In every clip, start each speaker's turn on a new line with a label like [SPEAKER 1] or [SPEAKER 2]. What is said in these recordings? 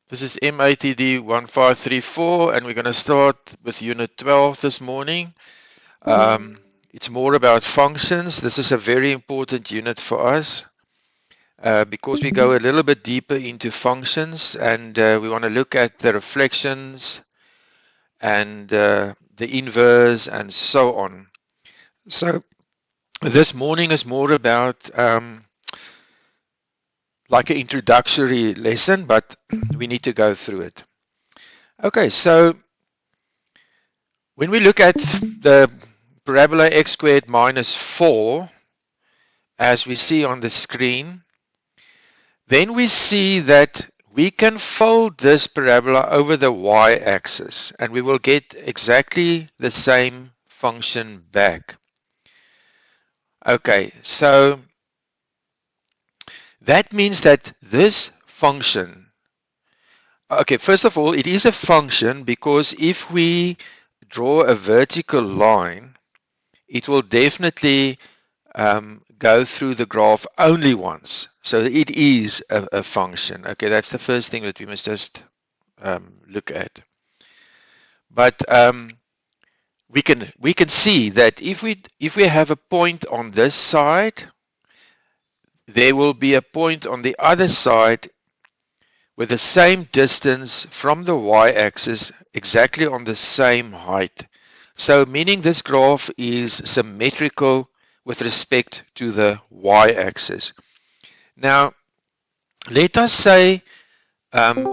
[SPEAKER 1] This is MATD1534, and we're going to start with Unit 12 this morning. It's more about functions. This is a very important unit for us because we go a little bit deeper into functions, and we want to look at the reflections and the inverse and so on. So this morning is more about like an introductory lesson, but we need to go through it. Okay, so when we look at the parabola x squared minus 4, as we see on the screen, then we see that we can fold this parabola over the y-axis, and we will get exactly the same function back. Okay, so that means that this function, okay, first of all, it is a function because if we draw a vertical line, it will definitely go through the graph only once. So it is a function. Okay, that's the first thing that we must just look at. But we can see that if we have a point on this side, there will be a point on the other side with the same distance from the y-axis, exactly on the same height. So meaning this graph is symmetrical with respect to the y-axis. Now, let us say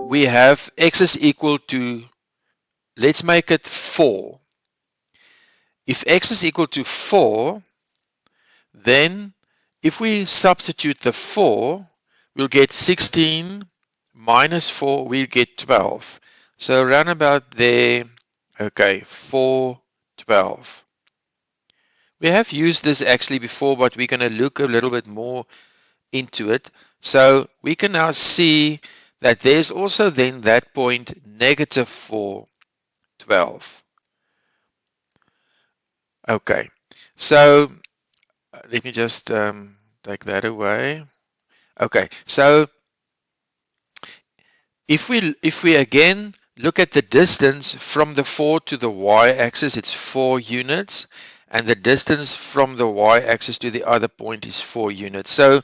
[SPEAKER 1] we have x is equal to, let's make it 4. If x is equal to 4, then if we substitute the 4, we'll get 16 minus 4, we'll get 12. So around about there, okay, 4, 12. We have used this actually before, but we're going to look a little bit more into it. So we can now see that there's also then that point, negative 4, 12. Okay, so let me just take that away. Okay, so if we again look at the distance from the 4 to the y-axis, it's 4 units, and the distance from the y-axis to the other point is 4 units. So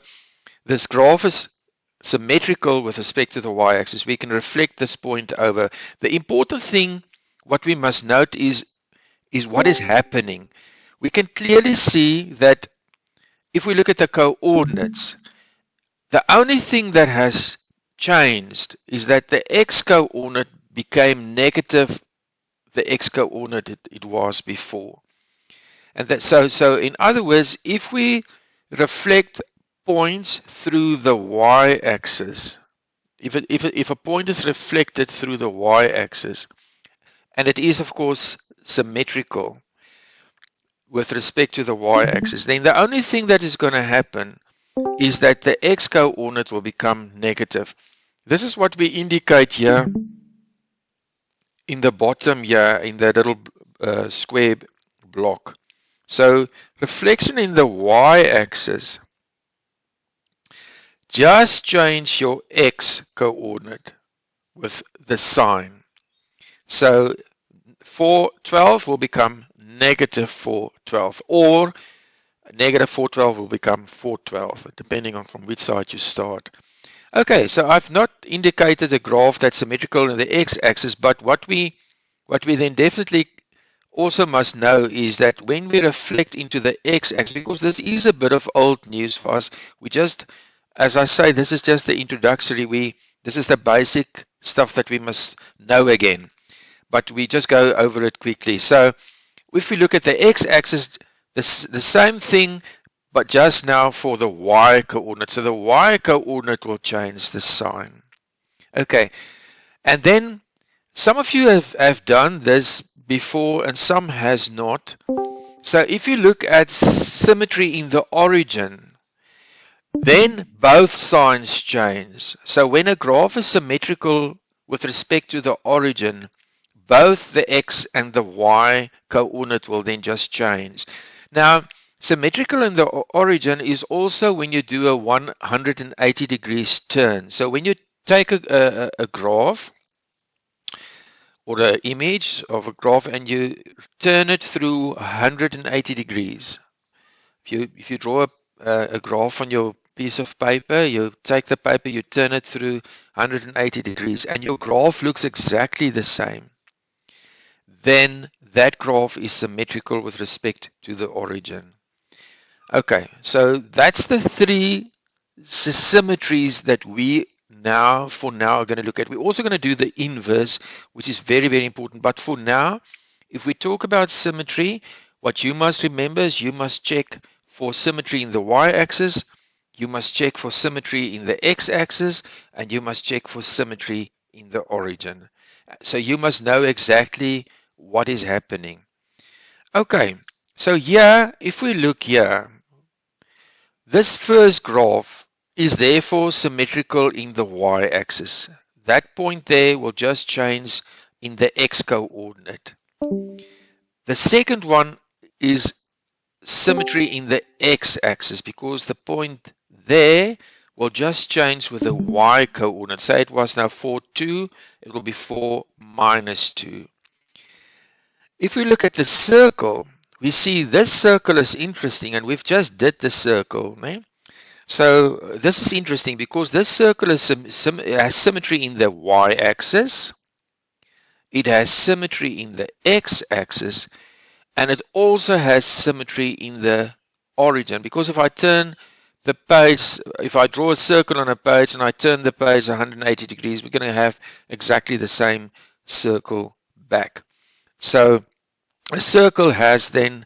[SPEAKER 1] this graph is symmetrical with respect to the y-axis. We can reflect this point over. The important thing, what we must note is what is happening. We can clearly see that if we look at the coordinates, the only thing that has changed is that the x-coordinate became negative the x-coordinate it was before. And that so in other words, if we reflect points through the y-axis, if a point is reflected through the y-axis, and it is of course symmetrical with respect to the y-axis, then the only thing that is going to happen is that the x-coordinate will become negative. This is what we indicate here in the bottom here in the little square block. So reflection in the y-axis, just change your x-coordinate with the sign. So 412 will become negative 412, or negative 412 will become 412, depending on from which side you start. Okay, so I've not indicated a graph that's symmetrical in the x-axis, but what we then definitely also must know is that when we reflect into the x-axis, because this is a bit of old news for us, we just, as I say, this is just the introductory, this is the basic stuff that we must know again, but we just go over it quickly. So if we look at the x-axis, the same thing, but just now for the y-coordinate. So the y-coordinate will change the sign. Okay, and then some of you have done this before and some has not. So if you look at symmetry in the origin, then both signs change. So when a graph is symmetrical with respect to the origin, both the x and the y coordinate will then just change. Now, symmetrical in the origin is also when you do a 180 degrees turn. So when you take a graph or an image of a graph and you turn it through 180 degrees. If you draw a graph on your piece of paper, you take the paper, you turn it through 180 degrees, and your graph looks exactly the same, then that graph is symmetrical with respect to the origin. Okay, so that's the three symmetries that we for now are going to look at. We're also going to do the inverse, which is very, very important. But for now, if we talk about symmetry, what you must remember is you must check for symmetry in the y-axis, you must check for symmetry in the x-axis, and you must check for symmetry in the origin. So you must know exactly what is happening. Okay, so here, if we look here, this first graph is therefore symmetrical in the y-axis. That point there will just change in the x-coordinate. The second one is symmetry in the x-axis because the point there will just change with the y-coordinate. Say it was now 4, 2, it will be 4, minus 2. If we look at the circle, we see this circle is interesting, and we've just did the circle. Right? So this is interesting because this circle has symmetry in the y-axis, it has symmetry in the x-axis, and it also has symmetry in the origin. Because if I turn the page, if I draw a circle on a page and I turn the page 180 degrees, we're going to have exactly the same circle back. So a circle has then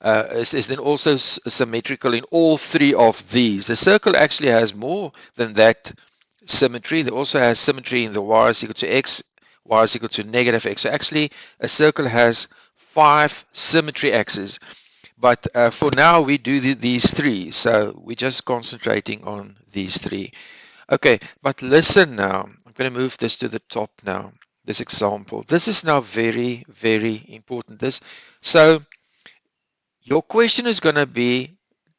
[SPEAKER 1] is then also symmetrical in all three of these. The circle actually has more than that symmetry. It also has symmetry in the y is equal to x, y is equal to negative x. So actually a circle has 5 symmetry axes. But for now we do these three. So we're just concentrating on these three. Okay, but listen now. I'm going to move this to the top now. This example. This is now very, very important. So your question is going to be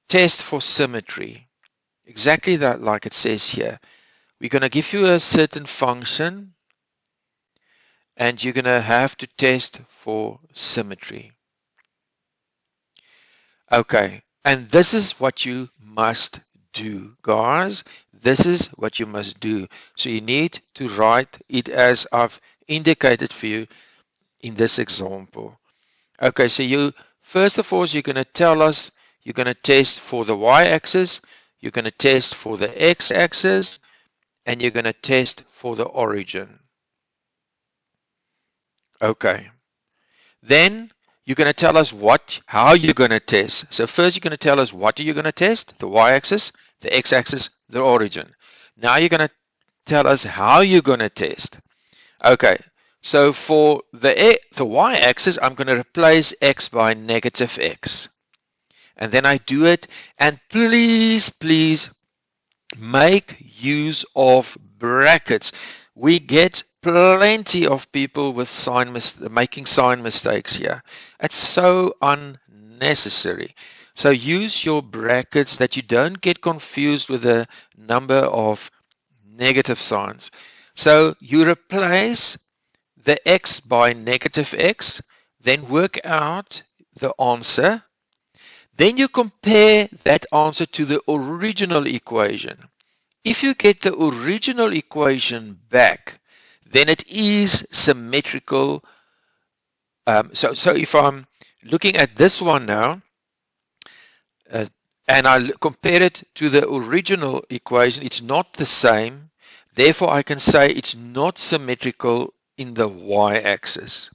[SPEAKER 1] test for symmetry. Exactly that, like it says here. We're going to give you a certain function and you're going to have to test for symmetry. Okay, and this is what you must do, guys. This is what you must do. So you need to write it as I've indicated for you in this example. Okay, so first of all, you're going to tell us you're going to test for the y-axis, you're going to test for the x-axis, and you're going to test for the origin. Okay. Then you're going to tell us how you're going to test. So first you're going to tell us what are you going to test, the y-axis, the x-axis, the origin. Now you're going to tell us how you're going to test. Okay, so for the y-axis, I'm going to replace x by negative x. And then I do it. And please, please make use of brackets. We get plenty of people with making sign mistakes here. It's so unnecessary. So use your brackets that you don't get confused with the number of negative signs. So you replace the x by negative x, then work out the answer. Then you compare that answer to the original equation. If you get the original equation back, then it is symmetrical. So if I'm looking at this one now, and I compare it to the original equation, it's not the same. Therefore, I can say it's not symmetrical in the y-axis.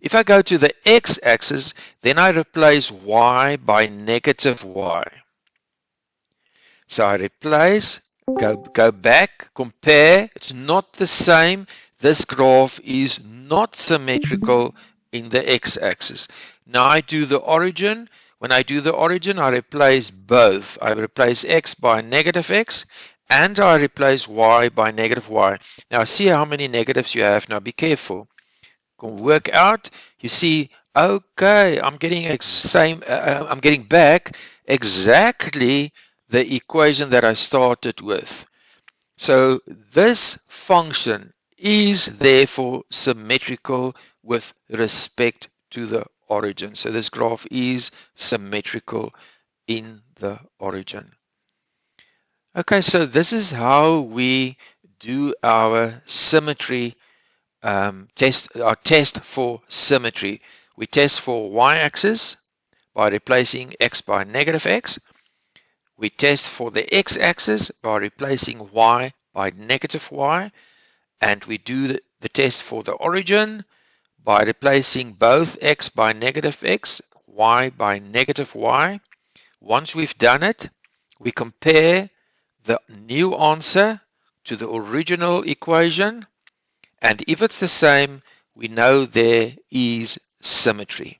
[SPEAKER 1] If I go to the x-axis, then I replace y by negative y. So I replace, go back, compare, it's not the same. This graph is not symmetrical in the x-axis. Now I do the origin. When I do the origin, I replace both. I replace x by negative x, and I replace y by negative y. Now see how many negatives you have. Now be careful. Can work out, you see, okay, I'm getting I'm getting back exactly the equation that I started with. So this function is therefore symmetrical with respect to the origin. So this graph is symmetrical in the origin. Okay, so this is how we do our symmetry test, our test for symmetry. We test for y-axis by replacing x by negative x. We test for the x-axis by replacing y by negative y. And we do the test for the origin by replacing both x by negative x, y by negative y. Once we've done it, we compare the new answer to the original equation, and if it's the same, we know there is symmetry.